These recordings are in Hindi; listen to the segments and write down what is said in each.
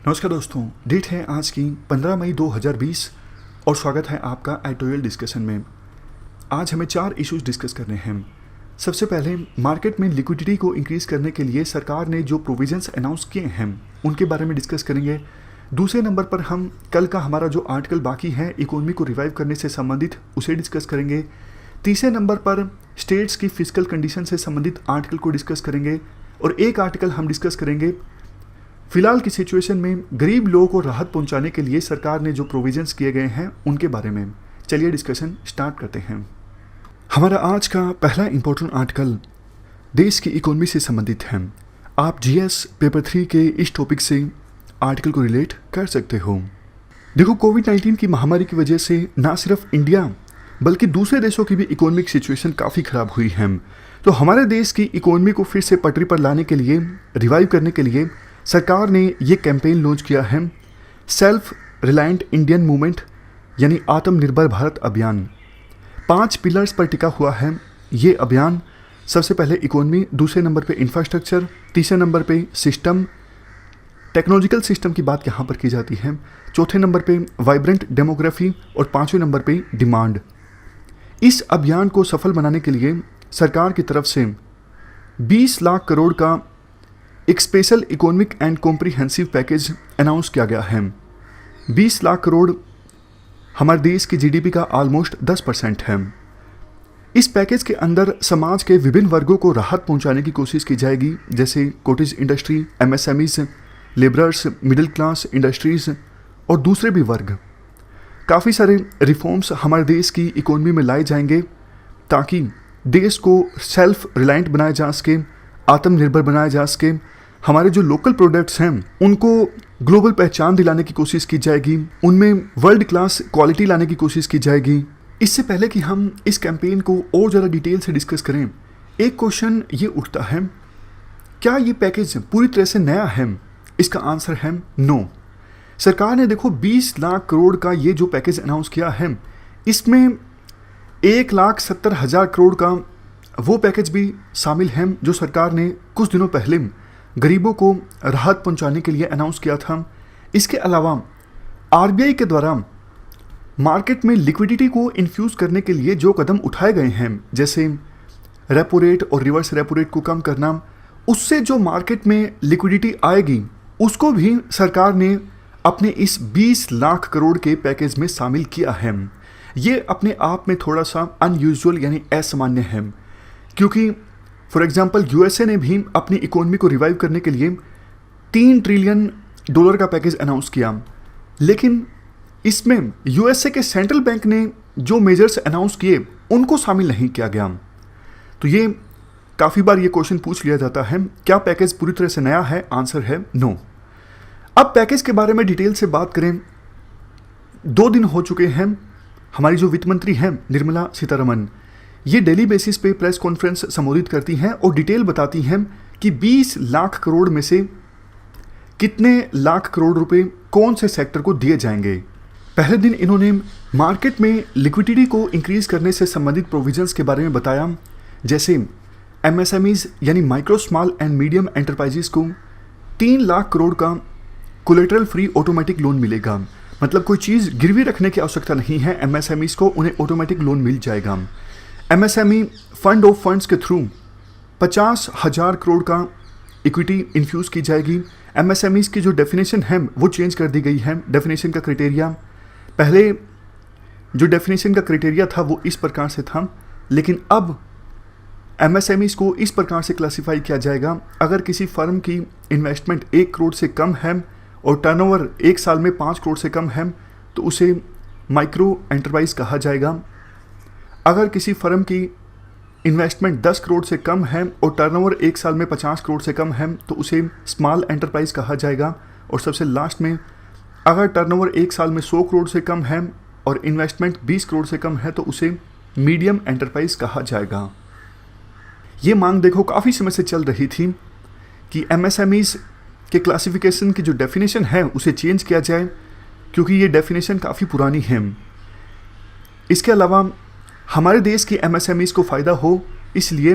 नमस्कार दोस्तों, डेट है आज की 15 मई 2020 और स्वागत है आपका एडिटोरियल डिस्कशन में। आज हमें 4 इश्यूज डिस्कस करने हैं। सबसे पहले मार्केट में लिक्विडिटी को इंक्रीज़ करने के लिए सरकार ने जो प्रोविजंस अनाउंस किए हैं उनके बारे में डिस्कस करेंगे। दूसरे नंबर पर हम कल का हमारा जो आर्टिकल बाकी है इकोनॉमी को रिवाइव करने से संबंधित उसे डिस्कस करेंगे। तीसरे नंबर पर स्टेट्स की फिजिकल कंडीशन से संबंधित आर्टिकल को डिस्कस करेंगे और एक आर्टिकल हम डिस्कस करेंगे फिलहाल की सिचुएशन में गरीब लोगों को राहत पहुंचाने के लिए सरकार ने जो प्रोविजंस किए गए हैं उनके बारे में। चलिए डिस्कशन स्टार्ट करते हैं। हमारा आज का पहला इंपॉर्टेंट आर्टिकल देश की इकोनॉमी से संबंधित है। आप जीएस पेपर 3 के इस टॉपिक से आर्टिकल को रिलेट कर सकते हो। देखो, कोविड-19 की महामारी की वजह से ना सिर्फ इंडिया बल्कि दूसरे देशों की भी इकोनॉमिक सिचुएशन काफ़ी ख़राब हुई है। तो हमारे देश की इकोनॉमी को फिर से पटरी पर लाने के लिए, रिवाइव करने के लिए सरकार ने ये कैंपेन लॉन्च किया है, सेल्फ रिलायंट इंडियन मूवमेंट यानी आत्मनिर्भर भारत अभियान। 5 पिलर्स पर टिका हुआ है ये अभियान। सबसे पहले इकोनॉमी, दूसरे नंबर पे इंफ्रास्ट्रक्चर, तीसरे नंबर पे सिस्टम, टेक्नोलॉजिकल सिस्टम की बात यहाँ पर की जाती है, चौथे नंबर पे वाइब्रेंट डेमोग्राफी और पाँचवें नंबर पे डिमांड। इस अभियान को सफल बनाने के लिए सरकार की तरफ से 20 लाख करोड़ का एक special economic and comprehensive package announce किया गया है। 20 लाख करोड़ हमारे देश की जीडीपी का ऑलमोस्ट 10% है। इस पैकेज के अंदर समाज के विभिन्न वर्गों को राहत पहुंचाने की कोशिश की जाएगी, जैसे cottage industry, MSMEs, labourers, middle class industries और दूसरे भी वर्ग। काफ़ी सारे रिफॉर्म्स हमारे देश की इकोनॉमी में लाए जाएंगे ताकि देश को सेल्फ रिलायंट बनाया जा सके, आत्मनिर्भर बनाया जा सके। हमारे जो लोकल प्रोडक्ट्स हैं उनको ग्लोबल पहचान दिलाने की कोशिश की जाएगी, उनमें वर्ल्ड क्लास क्वालिटी लाने की कोशिश की जाएगी। इससे पहले कि हम इस कैंपेन को और ज़्यादा डिटेल से डिस्कस करें, एक क्वेश्चन ये उठता है, क्या ये पैकेज पूरी तरह से नया है? इसका आंसर है नो। सरकार ने देखो 20 लाख करोड़ का ये जो पैकेज अनाउंस किया है, इसमें 1,70,000 करोड़ का वो पैकेज भी शामिल है जो सरकार ने कुछ दिनों पहले गरीबों को राहत पहुंचाने के लिए अनाउंस किया था। इसके अलावा आरबीआई के द्वारा मार्केट में लिक्विडिटी को इन्फ्यूज़ करने के लिए जो कदम उठाए गए हैं, जैसे रेपो रेट और रिवर्स रेपो रेट को कम करना, उससे जो मार्केट में लिक्विडिटी आएगी उसको भी सरकार ने अपने इस 20 लाख करोड़ के पैकेज में शामिल किया है। ये अपने आप में थोड़ा सा अनयूजुअल यानी असामान्य है, क्योंकि फॉर एग्जांपल यूएसए ने भी अपनी इकोनॉमी को रिवाइव करने के लिए $3 ट्रिलियन का पैकेज अनाउंस किया, लेकिन इसमें यूएसए के सेंट्रल बैंक ने जो मेजर्स अनाउंस किए उनको शामिल नहीं किया गया। तो ये काफ़ी बार ये क्वेश्चन पूछ लिया जाता है, क्या पैकेज पूरी तरह से नया है? आंसर है नो। अब पैकेज के बारे में डिटेल से बात करें, 2 दिन हो चुके हैं। हमारी जो वित्त मंत्री हैं निर्मला सीतारमण, ये डेली बेसिस पे प्रेस कॉन्फ्रेंस संबोधित करती हैं और डिटेल बताती हैं कि 20 लाख करोड़ में से कितने लाख करोड़ रुपए कौन से सेक्टर को दिए जाएंगे। पहले दिन इन्होंने मार्केट में लिक्विडिटी को इंक्रीज करने से संबंधित प्रोविजंस के बारे में बताया, जैसे एमएसएमईज यानी micro small and medium enterprises को 3 लाख करोड़ का कोलेटरल फ्री ऑटोमेटिक लोन मिलेगा। मतलब कोई चीज़ गिरवी रखने की आवश्यकता नहीं है, एमएसएमईज को उन्हें ऑटोमेटिक लोन मिल जाएगा। एमएसएमई फंड ऑफ फंड्स के थ्रू 50,000 करोड़ का इक्विटी इन्फ्यूज़ की जाएगी। एमएसएमईज की जो डेफिनेशन है वो चेंज कर दी गई है। डेफिनेशन का क्राइटेरिया, पहले जो डेफिनेशन का क्राइटेरिया था वो इस प्रकार से था, लेकिन अब एमएसएमईज को इस प्रकार से क्लासिफाई किया जाएगा, अगर किसी फर्म की इन्वेस्टमेंट 1 करोड़ से कम है और टर्नओवर 1 साल में 5 करोड़ से कम है तो उसे माइक्रो एंटरप्राइज कहा जाएगा। अगर किसी फर्म की इन्वेस्टमेंट 10 करोड़ से कम है और टर्नओवर 1 साल में 50 करोड़ से कम है तो उसे स्मॉल एंटरप्राइज कहा जाएगा। और सबसे लास्ट में, अगर टर्नओवर 1 साल में 100 करोड़ से कम है और इन्वेस्टमेंट 20 करोड़ से कम है तो उसे मीडियम एंटरप्राइज कहा जाएगा। ये मांग देखो काफ़ी समय से चल रही थी कि एमएसएमईज के क्लासिफिकेशन की जो डेफिनेशन है उसे चेंज किया जाए, क्योंकि ये डेफिनेशन काफ़ी पुरानी है। इसके अलावा हमारे देश की एमएसएमईज को फ़ायदा हो, इसलिए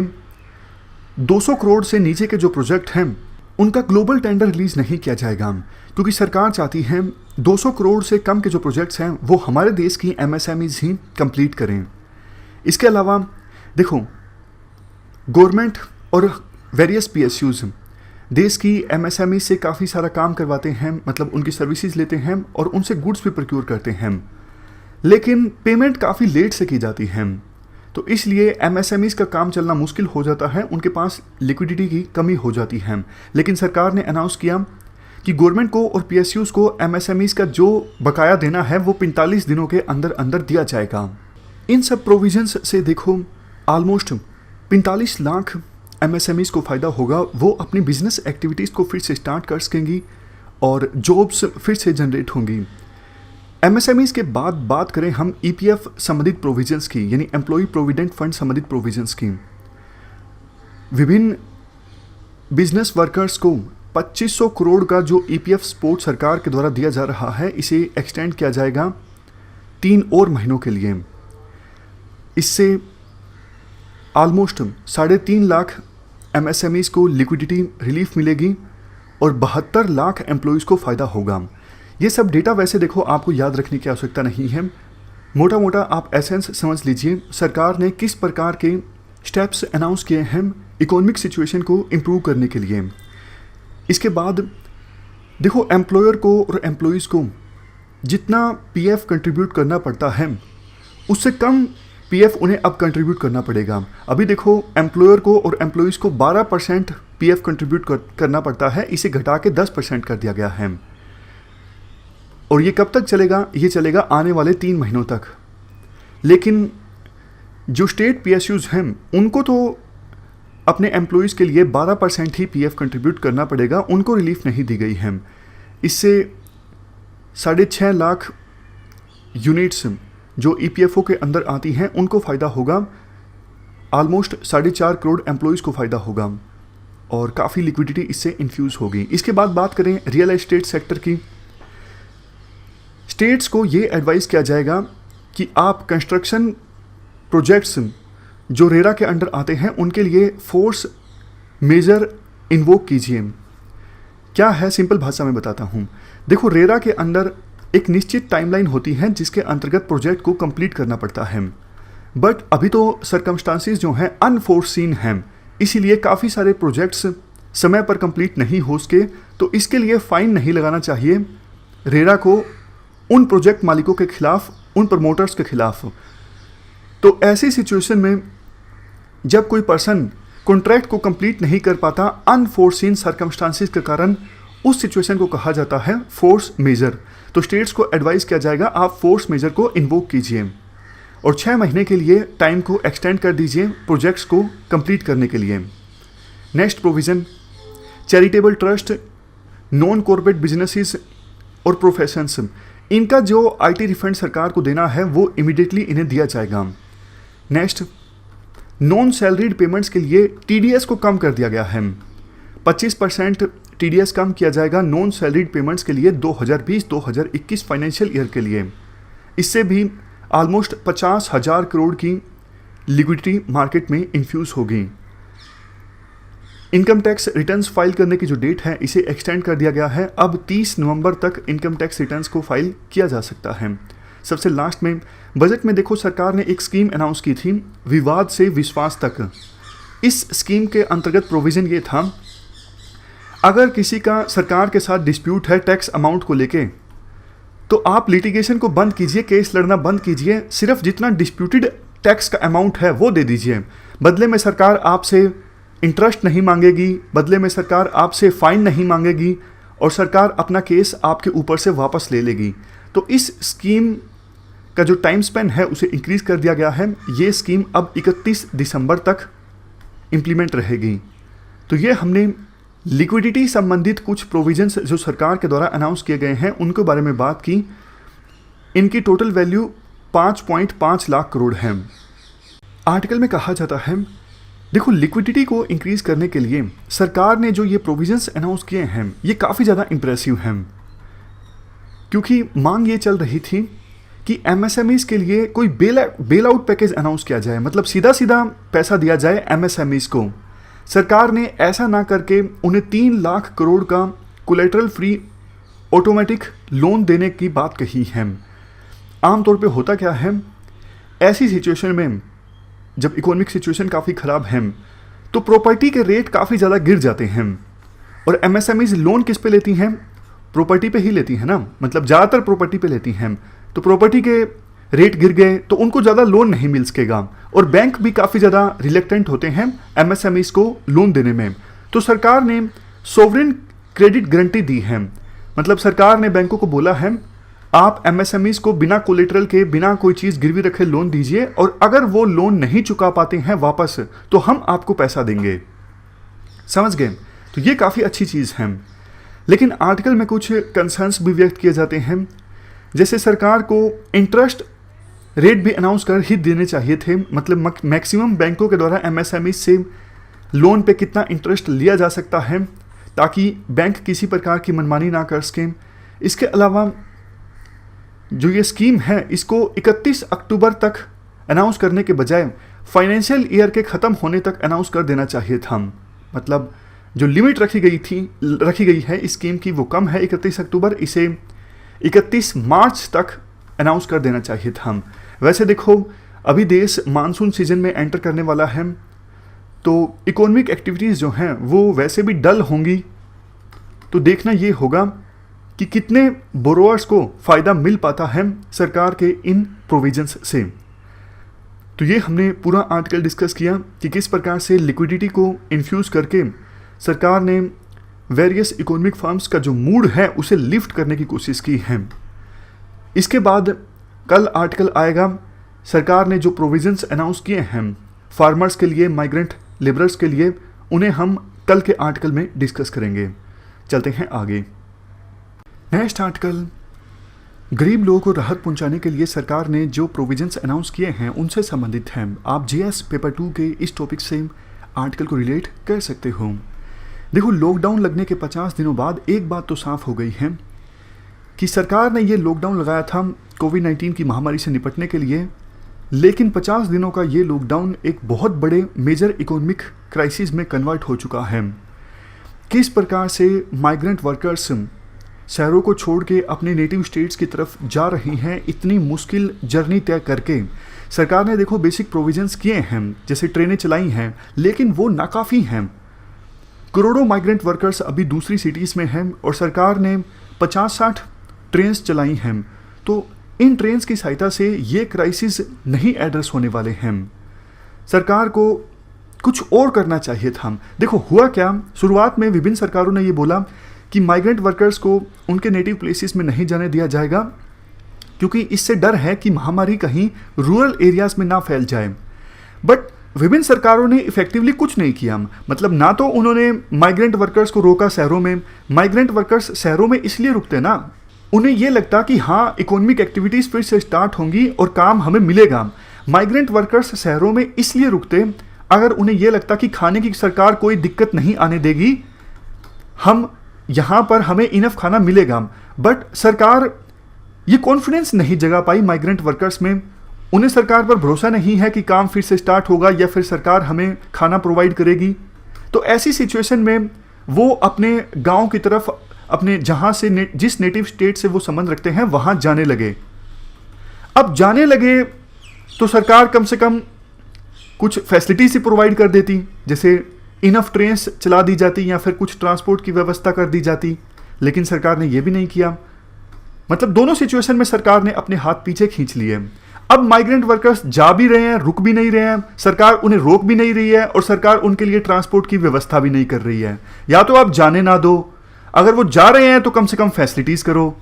200 करोड़ से नीचे के जो प्रोजेक्ट हैं उनका ग्लोबल टेंडर रिलीज नहीं किया जाएगा, क्योंकि सरकार चाहती है 200 करोड़ से कम के जो प्रोजेक्ट्स हैं वो हमारे देश की एमएसएमईज ही कंप्लीट करें। इसके अलावा देखो, गवर्नमेंट और वेरियस पीएसयूज देश की एमएसएमई से काफ़ी सारा काम करवाते हैं, मतलब उनकी सर्विसेज लेते हैं और उनसे गुड्स भी प्रोक्योर करते हैं, लेकिन पेमेंट काफ़ी लेट से की जाती है। तो इसलिए एमएसएमईज का काम चलना मुश्किल हो जाता है, उनके पास लिक्विडिटी की कमी हो जाती है। लेकिन सरकार ने अनाउंस किया कि गवर्नमेंट को और पीएसयूज को एमएसएमईज का जो बकाया देना है वो 45 दिनों के अंदर अंदर दिया जाएगा। इन सब प्रोविजंस से देखो ऑलमोस्ट 45 लाख एमएसएमईज को फ़ायदा होगा। वो अपनी बिजनेस एक्टिविटीज़ को फिर से स्टार्ट कर सकेंगी और जॉब्स फिर से जनरेट होंगी। एमएसएमईज के बाद बात करें हम ईपीएफ संबंधित प्रोविजंस की, यानी एम्प्लॉय प्रोविडेंट फंड संबंधित प्रोविजंस की। विभिन्न बिजनेस वर्कर्स को 2500 करोड़ का जो ईपीएफ सपोर्ट सरकार के द्वारा दिया जा रहा है, इसे एक्सटेंड किया जाएगा 3 और महीनों के लिए। इससे ऑलमोस्ट 3.5 लाख एमएसएमईज को लिक्विडिटी रिलीफ मिलेगी और 72 लाख एम्प्लॉयज़ को फ़ायदा होगा। ये सब डेटा वैसे देखो आपको याद रखने की आवश्यकता नहीं है, मोटा मोटा आप एसेंस समझ लीजिए सरकार ने किस प्रकार के स्टेप्स अनाउंस किए हैं इकोनॉमिक सिचुएशन को इम्प्रूव करने के लिए। इसके बाद देखो, एम्प्लॉयर को और एम्प्लॉयज़ को जितना पीएफ कंट्रीब्यूट करना पड़ता है उससे कम पीएफ उन्हें अब कंट्रीब्यूट करना पड़ेगा। अभी देखो, एम्प्लॉयर को और एम्प्लॉयज़ को 12% पीएफ कंट्रीब्यूट करना पड़ता है, इसे घटा के 10% कर दिया गया है। और ये कब तक चलेगा? ये चलेगा आने वाले 3 महीनों तक। लेकिन जो स्टेट पीएसयूज हैं उनको तो अपने एम्प्लॉयज़ के लिए 12% ही पीएफ कंट्रीब्यूट करना पड़ेगा, उनको रिलीफ नहीं दी गई है। इससे 6.5 लाख यूनिट्स जो ईपीएफओ के अंदर आती हैं उनको फ़ायदा होगा। ऑलमोस्ट 4.5 करोड़ एम्प्लॉयज़ को फ़ायदा होगा और काफ़ी लिक्विडिटी इससे इन्फ्यूज़ होगी। इसके बाद बात करें रियल एस्टेट सेक्टर की। स्टेट्स को ये एडवाइस किया जाएगा कि आप कंस्ट्रक्शन प्रोजेक्ट्स जो रेरा के अंडर आते हैं उनके लिए फोर्स मेजर इन्वोक कीजिए। क्या है, सिंपल भाषा में बताता हूँ। देखो, रेरा के अंदर एक निश्चित टाइमलाइन होती है जिसके अंतर्गत प्रोजेक्ट को कंप्लीट करना पड़ता है, बट अभी तो सर्कमस्टांसेस जो हैं अनफोर्सीन हैं, इसीलिए काफ़ी सारे प्रोजेक्ट्स समय पर कंप्लीट नहीं हो सके। तो इसके लिए फ़ाइन नहीं लगाना चाहिए रेरा को उन प्रोजेक्ट मालिकों के खिलाफ, उन प्रमोटर्स के खिलाफ। तो ऐसी सिचुएशन में जब कोई पर्सन कॉन्ट्रैक्ट को कंप्लीट नहीं कर पाता अनफोर्सीन सर्कमस्टांसेस के कारण, उस सिचुएशन को कहा जाता है फोर्स मेजर। तो स्टेट्स को एडवाइस किया जाएगा आप फोर्स मेजर को इन्वोक कीजिए और 6 महीने के लिए टाइम को एक्सटेंड कर दीजिए प्रोजेक्ट्स को कंप्लीट करने के लिए। Next provision, charitable trust, non corporate businesses और प्रोफेशंस, इनका जो आईटी रिफंड सरकार को देना है वो इमीडिएटली इन्हें दिया जाएगा। नेक्स्ट, नॉन सैलरीड पेमेंट्स के लिए टीडीएस को कम कर दिया गया है। 25% टीडीएस कम किया जाएगा नॉन सैलरीड पेमेंट्स के लिए 2020-2021 फाइनेंशियल ईयर के लिए। इससे भी ऑलमोस्ट 50,000 करोड़ की लिक्विडिटी मार्केट में इन्फ्यूज़ होगी। इनकम टैक्स रिटर्न्स फाइल करने की जो डेट है इसे एक्सटेंड कर दिया गया है। अब 30 नवंबर तक इनकम टैक्स रिटर्न्स को फाइल किया जा सकता है। सबसे लास्ट में बजट में देखो, सरकार ने एक स्कीम अनाउंस की थी, विवाद से विश्वास तक। इस स्कीम के अंतर्गत प्रोविज़न ये था, अगर किसी का सरकार के साथ डिस्प्यूट है टैक्स अमाउंट को लेके, तो आप लिटिगेशन को बंद कीजिए, केस लड़ना बंद कीजिए, सिर्फ जितना डिस्प्यूटेड टैक्स का अमाउंट है वो दे दीजिए। बदले में सरकार आपसे इंटरेस्ट नहीं मांगेगी, बदले में सरकार आपसे फ़ाइन नहीं मांगेगी और सरकार अपना केस आपके ऊपर से वापस ले लेगी। तो इस स्कीम का जो टाइम स्पेन है उसे इंक्रीज़ कर दिया गया है। ये स्कीम अब 31 दिसंबर तक इम्प्लीमेंट रहेगी। तो ये हमने लिक्विडिटी संबंधित कुछ प्रोविजंस जो सरकार के द्वारा अनाउंस किए गए हैं उनके बारे में बात की। इनकी टोटल वैल्यू 5.5 लाख करोड़ है। आर्टिकल में कहा जाता है, देखो, लिक्विडिटी को इंक्रीज़ करने के लिए सरकार ने जो ये प्रोविजंस अनाउंस किए हैं ये काफ़ी ज़्यादा इंप्रेसिव हैं, क्योंकि मांग ये चल रही थी कि एमएसएमईज़ के लिए कोई बेल आउट पैकेज अनाउंस किया जाए, मतलब सीधा सीधा पैसा दिया जाए एमएसएमईज़ को। सरकार ने ऐसा ना करके उन्हें 3 लाख करोड़ का कोलेटरल फ्री ऑटोमेटिक लोन देने की बात कही है। आमतौर पे होता क्या है, ऐसी सिचुएशन में जब इकोनॉमिक सिचुएशन काफ़ी ख़राब है तो प्रॉपर्टी के रेट काफ़ी ज़्यादा गिर जाते हैं। और एमएसएमईज लोन किस पे लेती हैं? प्रॉपर्टी पे ही लेती हैं ना, मतलब ज़्यादातर प्रॉपर्टी पे लेती हैं। तो प्रॉपर्टी के रेट गिर गए तो उनको ज़्यादा लोन नहीं मिल सकेगा, और बैंक भी काफ़ी ज़्यादा रिलेक्टेंट होते हैं एमएसएमईज को लोन देने में। तो सरकार ने सोवरेन क्रेडिट गारंटी दी है, मतलब सरकार ने बैंकों को बोला है आप एमएसएमईज को बिना कोलेटरल के, बिना कोई चीज़ गिरवी रखे लोन दीजिए, और अगर वो लोन नहीं चुका पाते हैं वापस तो हम आपको पैसा देंगे। समझ गए? तो ये काफ़ी अच्छी चीज़ है। लेकिन आर्टिकल में कुछ कंसर्न्स भी व्यक्त किए जाते हैं, जैसे सरकार को इंटरेस्ट रेट भी अनाउंस कर ही देने चाहिए थे, मतलब मैक्सिमम बैंकों के द्वारा एमएसएमई से लोन पे कितना इंटरेस्ट लिया जा सकता है, ताकि बैंक किसी प्रकार की मनमानी ना कर सकें। इसके अलावा जो ये स्कीम है इसको 31 अक्टूबर तक अनाउंस करने के बजाय फाइनेंशियल ईयर के ख़त्म होने तक अनाउंस कर देना चाहिए था। मतलब जो लिमिट रखी गई है इस स्कीम की वो कम है 31 अक्टूबर, इसे 31 मार्च तक अनाउंस कर देना चाहिए था। वैसे देखो अभी देश मानसून सीजन में एंटर करने वाला है, तो इकोनॉमिक एक्टिविटीज़ जो हैं वो वैसे भी डल होंगी। तो देखना ये होगा कि कितने बोरोअर्स को फ़ायदा मिल पाता है सरकार के इन प्रोविजंस से। तो ये हमने पूरा आर्टिकल डिस्कस किया कि किस प्रकार से लिक्विडिटी को इन्फ्यूज़ करके सरकार ने वेरियस इकोनॉमिक फर्म्स का जो मूड है उसे लिफ्ट करने की कोशिश की है। इसके बाद कल आर्टिकल आएगा, सरकार ने जो प्रोविजंस अनाउंस किए हैं फार्मर्स के लिए, माइग्रेंट लेबरर्स के लिए, उन्हें हम कल के आर्टिकल में डिस्कस करेंगे। चलते हैं आगे। नेक्स्ट आर्टिकल, गरीब लोगों को राहत पहुंचाने के लिए सरकार ने जो प्रोविजंस अनाउंस किए हैं उनसे संबंधित हैं। आप जीएस पेपर 2 के इस टॉपिक से आर्टिकल को रिलेट कर सकते हो। देखो, लॉकडाउन लगने के 50 दिनों बाद एक बात तो साफ हो गई है कि सरकार ने ये लॉकडाउन लगाया था कोविड-19 की महामारी से निपटने के लिए, लेकिन 50 दिनों का ये लॉकडाउन एक बहुत बड़े मेजर इकोनॉमिक क्राइसिस में कन्वर्ट हो चुका है। किस प्रकार से माइग्रेंट वर्कर्स शहरों को छोड़ के अपने नेटिव स्टेट्स की तरफ जा रही हैं, इतनी मुश्किल जर्नी तय करके सरकार ने देखो बेसिक प्रोविजंस किए हैं, जैसे ट्रेनें चलाई हैं, लेकिन वो नाकाफ़ी हैं। करोड़ों माइग्रेंट वर्कर्स अभी दूसरी सिटीज़ में हैं और सरकार ने 50-60 ट्रेन्स चलाई हैं। तो इन ट्रेन्स की सहायता से ये क्राइसिस नहीं एड्रेस होने वाले हैं। सरकार को कुछ और करना चाहिए था। देखो हुआ क्या, शुरुआत में विभिन्न सरकारों ने ये बोला कि माइग्रेंट वर्कर्स को उनके नेटिव प्लेसेस में नहीं जाने दिया जाएगा, क्योंकि इससे डर है कि महामारी कहीं रूरल एरियाज़ में ना फैल जाए। बट विभिन्न सरकारों ने इफेक्टिवली कुछ नहीं किया। मतलब ना तो उन्होंने माइग्रेंट वर्कर्स को रोका शहरों में। माइग्रेंट वर्कर्स शहरों में इसलिए रुकते ना, उन्हें ये लगता कि हाँ इकोनॉमिक एक्टिविटीज़ फिर से स्टार्ट होंगी और काम हमें मिलेगा। माइग्रेंट वर्कर्स शहरों में इसलिए रुकते अगर उन्हें ये लगता कि खाने की सरकार कोई दिक्कत नहीं आने देगी, हम यहाँ पर हमें इनफ खाना मिलेगा। बट सरकार ये कॉन्फिडेंस नहीं जगा पाई माइग्रेंट वर्कर्स में। उन्हें सरकार पर भरोसा नहीं है कि काम फिर से स्टार्ट होगा या फिर सरकार हमें खाना प्रोवाइड करेगी। तो ऐसी सिचुएशन में वो अपने गांव की तरफ, अपने जहाँ से जिस नेटिव स्टेट से वो संबंध रखते हैं वहाँ जाने लगे। अब जाने लगे तो सरकार कम से कम कुछ फैसिलिटीज प्रोवाइड कर देती, जैसे इनफ ट्रेन्स चला दी जाती या फिर कुछ ट्रांसपोर्ट की व्यवस्था कर दी जाती। लेकिन सरकार ने ये भी नहीं किया। मतलब दोनों सिचुएशन में सरकार ने अपने हाथ पीछे खींच लिए। अब माइग्रेंट वर्कर्स जा भी रहे हैं, रुक भी नहीं रहे हैं, सरकार उन्हें रोक भी नहीं रही है और सरकार उनके लिए ट्रांसपोर्ट की व्यवस्था भी नहीं कर रही है। या तो आप जाने ना दो, अगर वो जा रहे हैं तो कम से कम फैसिलिटीज करो।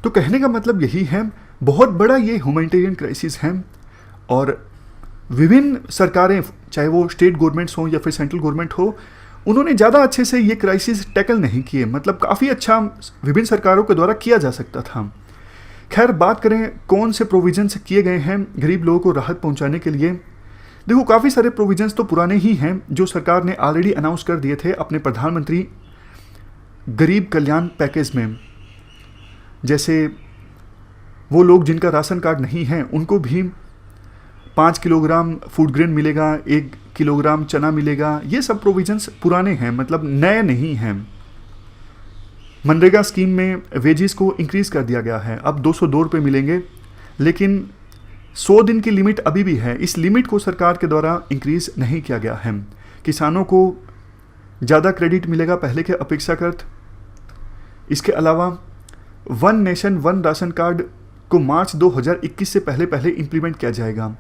तो कहने का मतलब यही है, बहुत बड़ा ये ह्यूमैनिटेरियन क्राइसिस है और विभिन्न सरकारें, चाहे वो स्टेट गवर्नमेंट्स हो या फिर सेंट्रल गवर्नमेंट हो, उन्होंने ज़्यादा अच्छे से ये क्राइसिस टैकल नहीं किए। मतलब काफ़ी अच्छा विभिन्न सरकारों के द्वारा किया जा सकता था। खैर, बात करें कौन से प्रोविजंस किए गए हैं गरीब लोगों को राहत पहुंचाने के लिए। देखो काफ़ी सारे प्रोविजंस तो पुराने ही हैं जो सरकार ने ऑलरेडी अनाउंस कर दिए थे अपने प्रधानमंत्री गरीब कल्याण पैकेज में। जैसे वो लोग जिनका राशन कार्ड नहीं है उनको भी 5 किलोग्राम फूड ग्रेन मिलेगा, 1 किलोग्राम चना मिलेगा, ये सब प्रोविजंस पुराने हैं, मतलब नए नहीं हैं। मनरेगा स्कीम में वेजेस को इंक्रीज़ कर दिया गया है, अब 202 रुपये मिलेंगे, लेकिन 100 दिन की लिमिट अभी भी है। इस लिमिट को सरकार के द्वारा इंक्रीज़ नहीं किया गया है। किसानों को ज़्यादा क्रेडिट मिलेगा पहले के अपेक्षाकृत। इसके अलावा one nation one ration card को मार्च 2021 से पहले इम्प्लीमेंट किया जाएगा।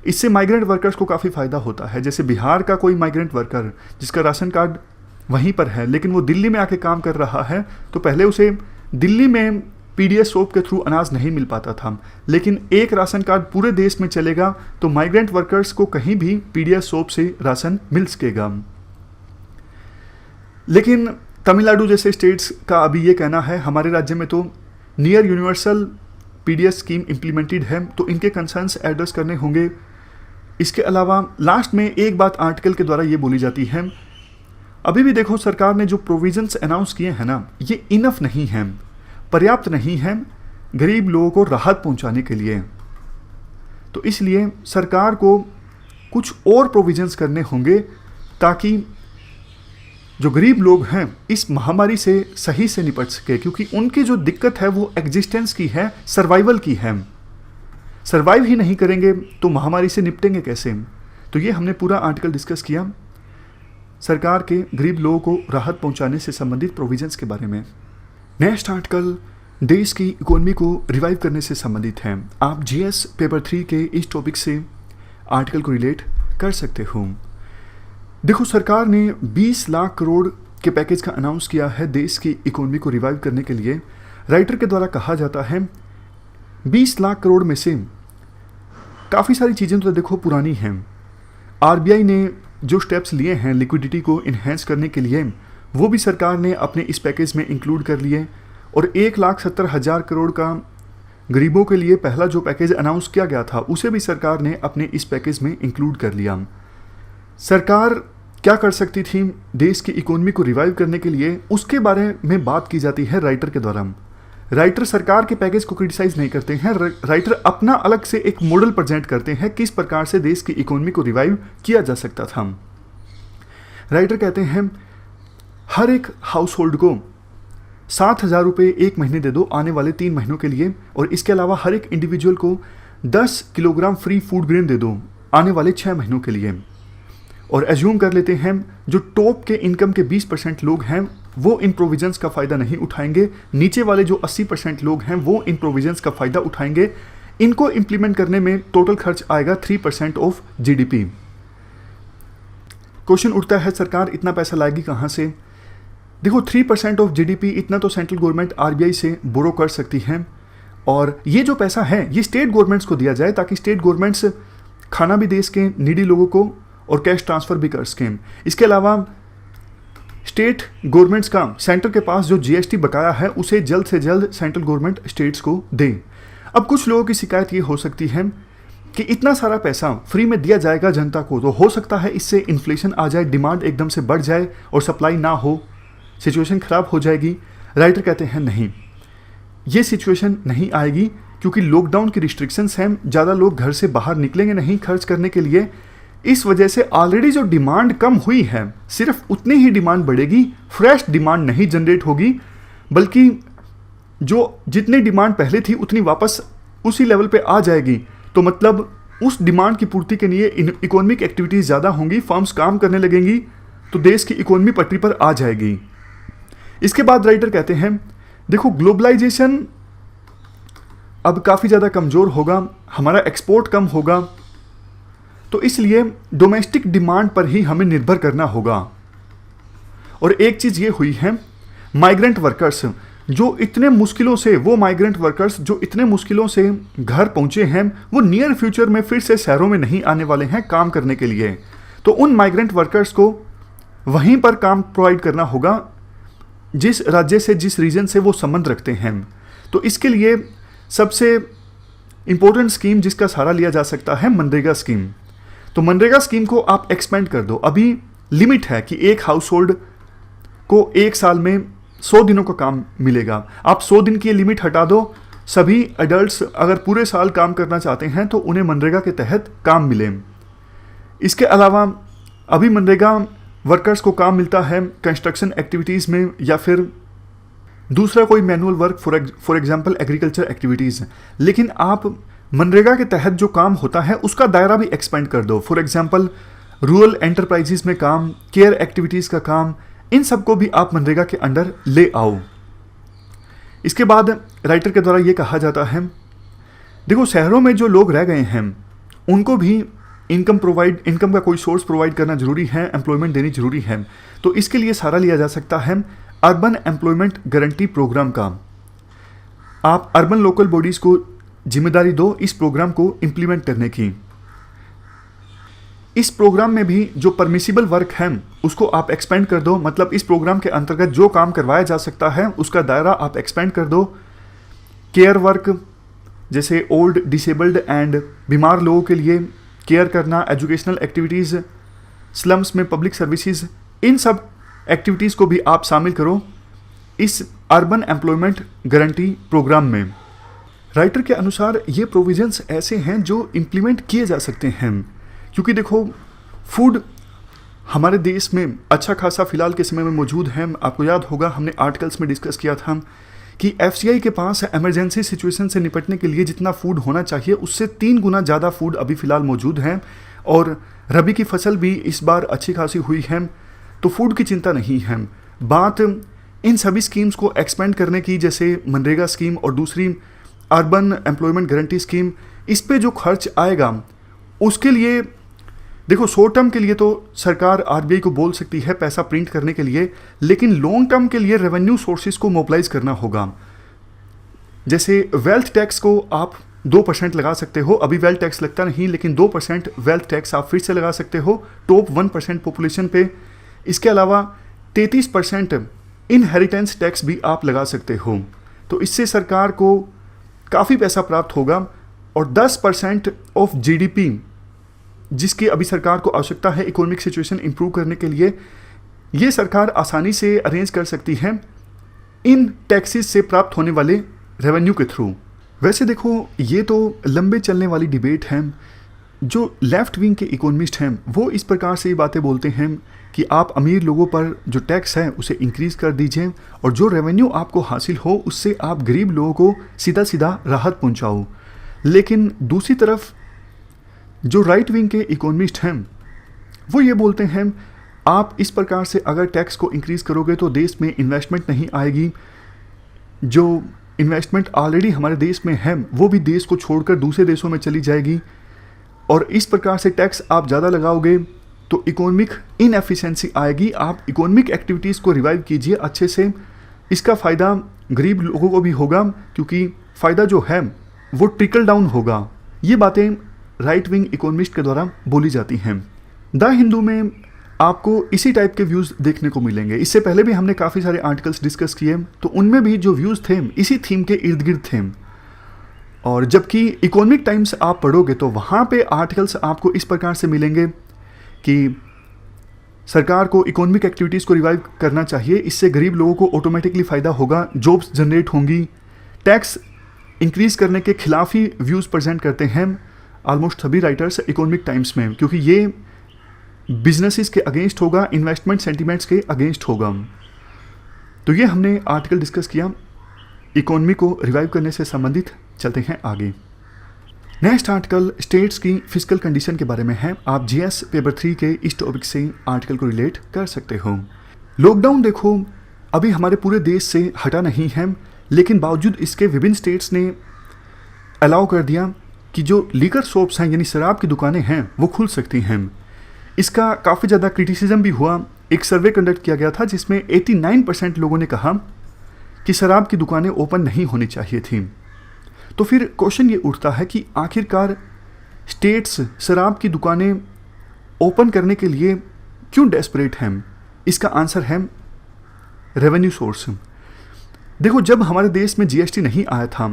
इससे माइग्रेंट वर्कर्स को काफ़ी फ़ायदा होता है। जैसे बिहार का कोई माइग्रेंट वर्कर जिसका राशन कार्ड वहीं पर है लेकिन वो दिल्ली में आके काम कर रहा है, तो पहले उसे दिल्ली में पीडीएस शॉप के थ्रू अनाज नहीं मिल पाता था, लेकिन एक राशन कार्ड पूरे देश में चलेगा तो माइग्रेंट वर्कर्स को कहीं भी पीडीएस शॉप से राशन मिल सकेगा। लेकिन तमिलनाडु जैसे स्टेट्स का अभी ये कहना है, हमारे राज्य में तो near universal PDS scheme implemented है, तो इनके कंसर्न्स एड्रेस करने होंगे। इसके अलावा लास्ट में एक बात आर्टिकल के द्वारा ये बोली जाती है, अभी भी देखो सरकार ने जो प्रोविजंस अनाउंस किए हैं ना, ये इनफ नहीं हैं, पर्याप्त नहीं हैं गरीब लोगों को राहत पहुंचाने के लिए। तो इसलिए सरकार को कुछ और प्रोविजंस करने होंगे ताकि जो गरीब लोग हैं इस महामारी से सही से निपट सके, क्योंकि उनकी जो दिक्कत है वो एग्जिस्टेंस की है, सर्वाइवल की है। सर्वाइव ही नहीं करेंगे तो महामारी से निपटेंगे कैसे? तो ये हमने पूरा आर्टिकल डिस्कस किया सरकार के गरीब लोगों को राहत पहुंचाने से संबंधित प्रोविजंस के बारे में। नेक्स्ट आर्टिकल देश की इकोनॉमी को रिवाइव करने से संबंधित है। आप जीएस पेपर 3 के इस टॉपिक से आर्टिकल को रिलेट कर सकते हो। देखो सरकार ने 20 लाख करोड़ के पैकेज का अनाउंस किया है देश की इकोनॉमी को रिवाइव करने के लिए। राइटर के द्वारा कहा जाता है 20 लाख करोड़ में से काफ़ी सारी चीज़ें तो देखो पुरानी हैं। आरबीआई ने जो स्टेप्स लिए हैं लिक्विडिटी को इन्हेंस करने के लिए, वो भी सरकार ने अपने इस पैकेज में इंक्लूड कर लिए। और 1,70,000 करोड़ का गरीबों के लिए पहला जो पैकेज अनाउंस किया गया था उसे भी सरकार ने अपने इस पैकेज में इंक्लूड कर लिया। सरकार क्या कर सकती थी देश की इकोनॉमी को रिवाइव करने के लिए, उसके बारे में बात की जाती है राइटर के द्वारा। राइटर सरकार के पैकेज को क्रिटिसाइज नहीं करते हैं, राइटर अपना अलग से एक मॉडल प्रेजेंट करते हैं किस प्रकार से देश की इकोनॉमी को रिवाइव किया जा सकता था। राइटर कहते हैं हर एक हाउस होल्ड को 7,000 रुपये एक महीने दे दो आने वाले 3 महीनों के लिए, और इसके अलावा हर एक इंडिविजुअल को 10 किलोग्राम फ्री फूड ग्रेन दे दो आने वाले 6 महीनों के लिए। और एज्यूम कर लेते हैं जो टॉप के इनकम के 20% लोग हैं वो इन प्रोविजंस का फ़ायदा नहीं उठाएंगे, नीचे वाले जो 80% लोग हैं वो इन प्रोविजंस का फ़ायदा उठाएंगे। इनको इम्प्लीमेंट करने में टोटल खर्च आएगा 3% ऑफ जीडीपी। क्वेश्चन उठता है सरकार इतना पैसा लाएगी कहाँ से? देखो 3% ऑफ जीडीपी इतना तो सेंट्रल गवर्नमेंट आरबीआई से बोरो कर सकती है, और ये जो पैसा है ये स्टेट गवर्नमेंट्स को दिया जाए ताकि स्टेट गवर्नमेंट्स खाना भी दे सकें नीडी लोगों को और कैश ट्रांसफ़र भी कर सकें। इसके अलावा स्टेट गवर्नमेंट्स का सेंटर के पास जो जीएसटी बकाया है उसे जल्द से जल्द सेंट्रल गवर्नमेंट स्टेट्स को दे। अब कुछ लोगों की शिकायत ये हो सकती है कि इतना सारा पैसा फ्री में दिया जाएगा जनता को, तो हो सकता है इससे इन्फ्लेशन आ जाए, डिमांड एकदम से बढ़ जाए और सप्लाई ना हो, सिचुएशन ख़राब हो जाएगी। राइटर कहते हैं नहीं, ये सिचुएशन नहीं आएगी क्योंकि लॉकडाउन की रिस्ट्रिक्शंस हैं, ज़्यादा लोग घर से बाहर निकलेंगे नहीं खर्च करने के लिए। इस वजह से ऑलरेडी जो डिमांड कम हुई है सिर्फ उतनी ही डिमांड बढ़ेगी, फ्रेश डिमांड नहीं जनरेट होगी, बल्कि जो जितनी डिमांड पहले थी उतनी वापस उसी लेवल पे आ जाएगी। तो मतलब उस डिमांड की पूर्ति के लिए इकोनॉमिक एक्टिविटीज़ ज़्यादा होंगी, फर्म्स काम करने लगेंगी, तो देश की इकोनॉमी पटरी पर आ जाएगी। इसके बाद राइटर कहते हैं देखो ग्लोबलाइजेशन अब काफ़ी ज़्यादा कमज़ोर होगा, हमारा एक्सपोर्ट कम होगा, तो इसलिए डोमेस्टिक डिमांड पर ही हमें निर्भर करना होगा। और एक चीज़ ये हुई है, माइग्रेंट वर्कर्स जो इतने मुश्किलों से घर पहुंचे हैं वो नियर फ्यूचर में फिर से शहरों में नहीं आने वाले हैं काम करने के लिए। तो उन माइग्रेंट वर्कर्स को वहीं पर काम प्रोवाइड करना होगा जिस राज्य से, जिस रीजन से वो संबंध रखते हैं। तो इसके लिए सबसे इम्पोर्टेंट स्कीम जिसका सहारा लिया जा सकता है मनरेगा स्कीम। तो मनरेगा स्कीम को आप एक्सपेंड कर दो। अभी लिमिट है कि एक हाउस होल्ड को एक साल में 100 दिनों का काम मिलेगा। आप 100 दिन की लिमिट हटा दो, सभी एडल्ट्स अगर पूरे साल काम करना चाहते हैं तो उन्हें मनरेगा के तहत काम मिले। इसके अलावा अभी मनरेगा वर्कर्स को काम मिलता है कंस्ट्रक्शन एक्टिविटीज़ में या फिर दूसरा कोई manual work, for example agriculture activities. लेकिन आप मनरेगा के तहत जो काम होता है उसका दायरा भी एक्सपेंड कर दो। फॉर एग्जांपल रूरल एंटरप्राइजेस में काम, केयर एक्टिविटीज़ का काम, इन सबको भी आप मनरेगा के अंडर ले आओ। इसके बाद राइटर के द्वारा ये कहा जाता है, देखो शहरों में जो लोग रह गए हैं उनको भी इनकम का कोई सोर्स प्रोवाइड करना जरूरी है, एम्प्लॉयमेंट देनी जरूरी है। तो इसके लिए सहारा लिया जा सकता है अर्बन एम्प्लॉयमेंट गारंटी प्रोग्राम का। आप अर्बन लोकल बॉडीज़ को जिम्मेदारी दो इस प्रोग्राम को इम्प्लीमेंट करने की। इस प्रोग्राम में भी जो परमिसिबल वर्क है उसको आप एक्सपेंड कर दो, मतलब इस प्रोग्राम के अंतर्गत जो काम करवाया जा सकता है उसका दायरा आप एक्सपेंड कर दो। केयर वर्क जैसे ओल्ड, डिसेबल्ड एंड बीमार लोगों के लिए केयर करना, एजुकेशनल एक्टिविटीज़, स्लम्स में पब्लिक सर्विसेज, इन सब एक्टिविटीज़ को भी आप शामिल करो इस अर्बन एम्प्लॉयमेंट गारंटी प्रोग्राम में। राइटर के अनुसार ये प्रोविजंस ऐसे हैं जो इम्प्लीमेंट किए जा सकते हैं, क्योंकि देखो फूड हमारे देश में अच्छा खासा फिलहाल के समय में मौजूद है। आपको याद होगा हमने आर्टिकल्स में डिस्कस किया था कि एफसीआई के पास इमरजेंसी सिचुएशन से निपटने के लिए जितना फूड होना चाहिए उससे 3 गुना ज़्यादा फूड अभी फ़िलहाल मौजूद है। और रबी की फसल भी इस बार अच्छी खासी हुई है, तो फूड की चिंता नहीं है। बात इन सभी स्कीम्स को एक्सपेंड करने की, जैसे मनरेगा स्कीम और दूसरी अर्बन एम्प्लॉयमेंट गारंटी स्कीम, इस पे जो खर्च आएगा उसके लिए देखो शॉर्ट टर्म के लिए तो सरकार आरबीआई को बोल सकती है पैसा प्रिंट करने के लिए, लेकिन लॉन्ग टर्म के लिए रेवेन्यू सोर्सेज को मोबिलाइज करना होगा। जैसे वेल्थ टैक्स को आप 2% लगा सकते हो, अभी वेल्थ टैक्स लगता नहीं लेकिन 2% वेल्थ टैक्स आप फिर से लगा सकते हो टॉप 1% पॉपुलेशन पे। इसके अलावा 33% इनहेरिटेंस टैक्स भी आप लगा सकते हो, तो इससे सरकार को काफ़ी पैसा प्राप्त होगा। और 10% ऑफ जीडीपी जिसकी अभी सरकार को आवश्यकता है इकोनॉमिक सिचुएशन इंप्रूव करने के लिए, ये सरकार आसानी से अरेंज कर सकती है इन टैक्सेस से प्राप्त होने वाले रेवेन्यू के थ्रू। वैसे देखो ये तो लंबे चलने वाली डिबेट है। जो लेफ्ट विंग के इकोनॉमिस्ट हैं वो इस प्रकार से ये बातें बोलते हैं कि आप अमीर लोगों पर जो टैक्स है उसे इंक्रीज़ कर दीजिए और जो रेवेन्यू आपको हासिल हो उससे आप गरीब लोगों को सीधा सीधा राहत पहुंचाओ। लेकिन दूसरी तरफ जो राइट विंग के इकोनॉमिस्ट हैं वो ये बोलते हैं आप इस प्रकार से अगर टैक्स को इंक्रीज़ करोगे तो देश में इन्वेस्टमेंट नहीं आएगी, जो इन्वेस्टमेंट ऑलरेडी हमारे देश में है वो भी देश को छोड़कर दूसरे देशों में चली जाएगी, और इस प्रकार से टैक्स आप ज़्यादा लगाओगे तो इकोनॉमिक इनएफिशिएंसी आएगी। आप इकोनॉमिक एक्टिविटीज़ को रिवाइव कीजिए अच्छे से, इसका फ़ायदा गरीब लोगों को भी होगा क्योंकि फ़ायदा जो है वो ट्रिकल डाउन होगा। ये बातें राइट विंग इकोनॉमिस्ट के द्वारा बोली जाती हैं। द हिंदू में आपको इसी टाइप के व्यूज़ देखने को मिलेंगे। इससे पहले भी हमने काफ़ी सारे आर्टिकल्स डिस्कस किए तो उनमें भी जो व्यूज़ थे इसी थीम के इर्द गिर्द थे। और जबकि इकोनॉमिक टाइम्स आप पढ़ोगे तो वहाँ पे आर्टिकल्स आपको इस प्रकार से मिलेंगे कि सरकार को इकोनॉमिक एक्टिविटीज़ को रिवाइव करना चाहिए, इससे गरीब लोगों को ऑटोमेटिकली फ़ायदा होगा, जॉब्स जनरेट होंगी। टैक्स इंक्रीज़ करने के खिलाफ ही व्यूज़ प्रेजेंट करते हैं ऑलमोस्ट सभी राइटर्स इकोनॉमिक टाइम्स में, क्योंकि ये बिजनेसेस के अगेंस्ट होगा, इन्वेस्टमेंट सेंटिमेंट्स के अगेंस्ट होगा। तो ये हमने आर्टिकल डिस्कस किया इकोनॉमी को रिवाइव करने से संबंधित। चलते हैं आगे। नेक्स्ट आर्टिकल स्टेट्स की फिजिकल कंडीशन के बारे में है। आप जीएस पेपर 3 के इस टॉपिक से आर्टिकल को रिलेट कर सकते हो। लॉकडाउन देखो अभी हमारे पूरे देश से हटा नहीं है, लेकिन बावजूद इसके विभिन्न स्टेट्स ने अलाउ कर दिया कि जो लीकर शॉप्स हैं यानी शराब की दुकानें हैं वो खुल सकती हैं। इसका काफ़ी ज़्यादा क्रिटिसिज्म भी हुआ। एक सर्वे कंडक्ट किया गया था जिसमें 89% लोगों ने कहा कि शराब की दुकानें ओपन नहीं होनी चाहिए थी। तो फिर क्वेश्चन ये उठता है कि आखिरकार स्टेट्स शराब की दुकानें ओपन करने के लिए क्यों डेस्परेट हैं? इसका आंसर है रेवेन्यू सोर्स। देखो जब हमारे देश में जीएसटी नहीं आया था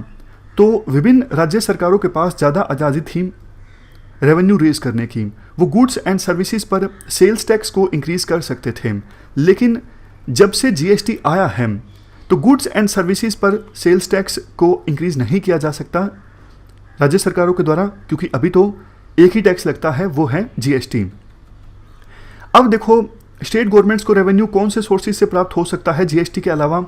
तो विभिन्न राज्य सरकारों के पास ज़्यादा आज़ादी थी रेवेन्यू रेज करने की। वो गुड्स एंड सर्विसेज पर सेल्स टैक्स को इंक्रीज़ कर सकते थे, लेकिन जब से जीएसटी आया है तो गुड्स एंड सर्विसेज पर सेल्स टैक्स को इंक्रीज नहीं किया जा सकता राज्य सरकारों के द्वारा, क्योंकि अभी तो एक ही टैक्स लगता है, वो है जीएसटी। अब देखो स्टेट गवर्नमेंट्स को रेवेन्यू कौन से सोर्सेज से प्राप्त हो सकता है जीएसटी के अलावा?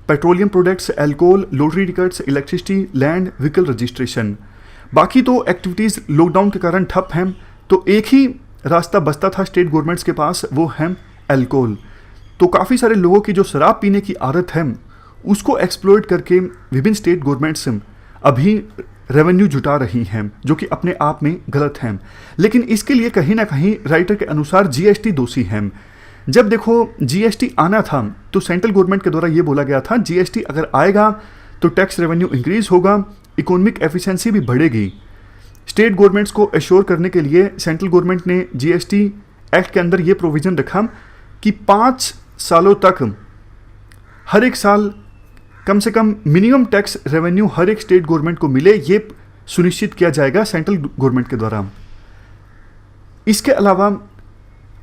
Petroleum products, alcohol, lottery tickets, electricity, land, vehicle registration. बाकी तो एक्टिविटीज़ लॉकडाउन के कारण ठप हैं, तो एक ही रास्ता बचता था स्टेट गवर्नमेंट्स के पास, वो है अल्कोहल। तो काफ़ी सारे लोगों की जो शराब पीने की आदत है उसको एक्सप्लॉइट करके विभिन्न स्टेट गवर्नमेंट्स अभी रेवेन्यू जुटा रही हैं, जो कि अपने आप में गलत है। लेकिन इसके लिए कहीं ना कहीं राइटर के अनुसार जीएसटी दोषी है। जब देखो जीएसटी आना था तो सेंट्रल गवर्नमेंट के द्वारा ये बोला गया था जीएसटी अगर आएगा तो टैक्स रेवेन्यू इंक्रीज होगा, इकोनॉमिक एफिशिएंसी भी बढ़ेगी। स्टेट गवर्नमेंट्स को एश्योर करने के लिए सेंट्रल गवर्नमेंट ने जीएसटी एक्ट के अंदर ये प्रोविज़न रखा कि 5 सालों तक हर एक साल कम से कम मिनिमम टैक्स रेवेन्यू हर एक स्टेट गवर्नमेंट को मिले, ये सुनिश्चित किया जाएगा सेंट्रल गवर्नमेंट के द्वारा। इसके अलावा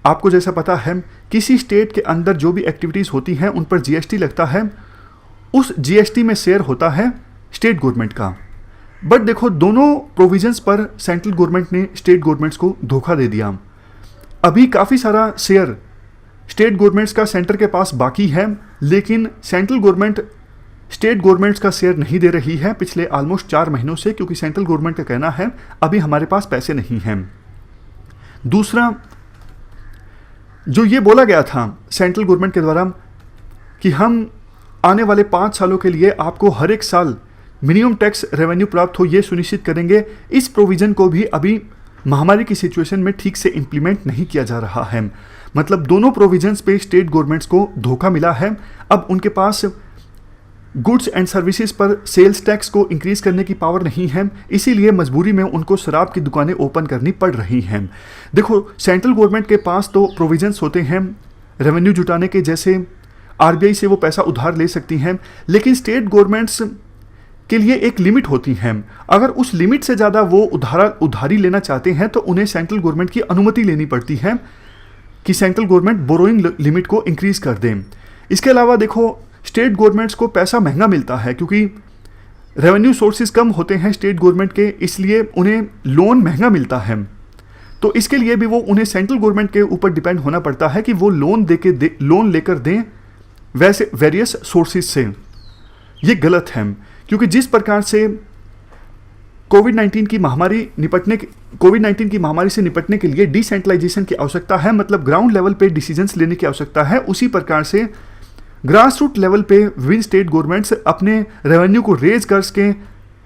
आपको जैसा पता है किसी स्टेट के अंदर जो भी एक्टिविटीज़ होती हैं उन पर जीएसटी लगता है, उस जीएसटी में शेयर होता है स्टेट गवर्नमेंट का। बट देखो दोनों प्रोविजंस पर सेंट्रल गवर्नमेंट ने स्टेट गवर्नमेंट्स को धोखा दे दिया। अभी काफ़ी सारा शेयर स्टेट गवर्नमेंट्स का सेंटर के पास बाकी है, लेकिन सेंट्रल गवर्नमेंट स्टेट गवर्नमेंट्स का शेयर नहीं दे रही है पिछले ऑलमोस्ट 4 महीनों से, क्योंकि सेंट्रल गवर्नमेंट का कहना है अभी हमारे पास पैसे नहीं हैं। दूसरा, जो ये बोला गया था सेंट्रल गवर्नमेंट के द्वारा कि हम आने वाले 5 सालों के लिए आपको हर एक साल मिनिमम टैक्स रेवेन्यू प्राप्त हो, ये सुनिश्चित करेंगे, इस प्रोविज़न को भी अभी महामारी की सिचुएशन में ठीक से इम्प्लीमेंट नहीं किया जा रहा है। मतलब दोनों प्रोविजंस पे स्टेट गवर्नमेंट्स को धोखा मिला है। अब उनके पास गुड्स एंड सर्विसेज पर सेल्स टैक्स को इंक्रीज करने की पावर नहीं है, इसीलिए मजबूरी में उनको शराब की दुकानें ओपन करनी पड़ रही हैं। देखो सेंट्रल गवर्नमेंट के पास तो प्रोविजंस होते हैं रेवेन्यू जुटाने के, जैसे आरबीआई से वो पैसा उधार ले सकती हैं, लेकिन स्टेट गवर्नमेंट्स के लिए एक लिमिट होती है। अगर उस लिमिट से ज़्यादा वो उधारी लेना चाहते हैं तो उन्हें सेंट्रल गवर्नमेंट की अनुमति लेनी पड़ती है कि सेंट्रल गवर्नमेंट बोरोइंग लिमिट को इंक्रीज कर दें। इसके अलावा देखो स्टेट गवर्नमेंट्स को पैसा महंगा मिलता है, क्योंकि रेवेन्यू सोर्सेज कम होते हैं स्टेट गवर्नमेंट के, इसलिए उन्हें लोन महंगा मिलता है। तो इसके लिए भी वो उन्हें सेंट्रल गवर्नमेंट के ऊपर डिपेंड होना पड़ता है कि वो लोन लेकर दें वैसे वेरियस सोर्सेज से। ये गलत है, क्योंकि जिस प्रकार से कोविड-19 की महामारी से निपटने के लिए डिसेंट्रलाइजेशन की आवश्यकता है, मतलब ग्राउंड लेवल पे डिसीजंस लेने की आवश्यकता है, उसी प्रकार से ग्रास रूट लेवल पे विभिन्न स्टेट गवर्नमेंट्स अपने रेवेन्यू को रेज कर सकें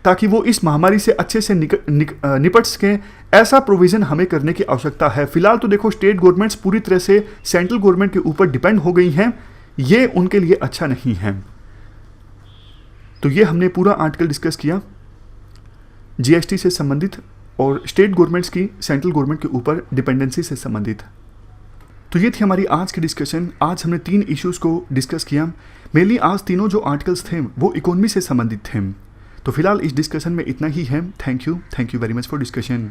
ताकि वो इस महामारी से अच्छे से निपट सकें। ऐसा प्रोविज़न हमें करने की आवश्यकता है। फिलहाल तो देखो स्टेट गवर्नमेंट्स पूरी तरह से सेंट्रल गवर्नमेंट के ऊपर डिपेंड हो गई हैं, ये उनके लिए अच्छा नहीं है। तो ये हमने पूरा आर्टिकल डिस्कस किया जीएसटी से संबंधित और स्टेट गवर्नमेंट्स की सेंट्रल गवर्नमेंट के ऊपर डिपेंडेंसी से संबंधित। तो ये थी हमारी आज की डिस्कशन। आज हमने 3 इश्यूज़ को डिस्कस किया। मेनली आज तीनों जो आर्टिकल्स थे वो इकोनॉमी से संबंधित थे। तो फिलहाल इस डिस्कशन में इतना ही है। Thank you very much for discussion.